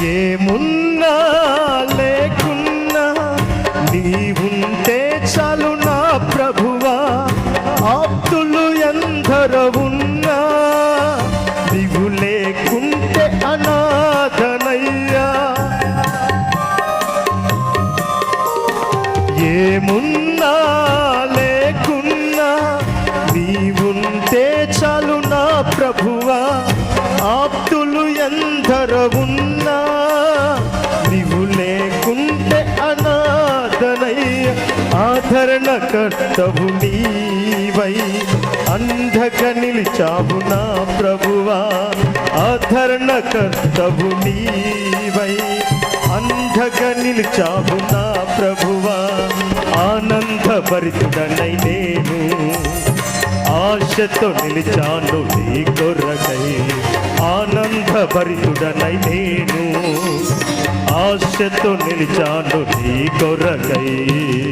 ఏమున్నా లేకున్నా నీవుంటే చాలు నా ప్రభువా. ఆప్తులు ఎందరో ఉన్నా నీవు లేకుంటే అనాథనయ్యా. ఏమున్నా లేకున్నా నీవుంటే చాలు నా ప్రభువా. ఆప్తులు ఎందరో ఉన్నా నీవు లేకుంటే అనాథనయ్యా. ఆదరణకర్తవు నీవై అంధక నిలిచావు నా ప్రభువా. ఆదరణకర్తవు నీవై అంధక నిలిచావు నా ప్రభువా. ఆనందభరితుడనై నేను ఆశతో నిలిచాను నీ కొరకై. ఆనందభరితుడనై నేను ఆశతో నిలిచాను నీ కొరకై.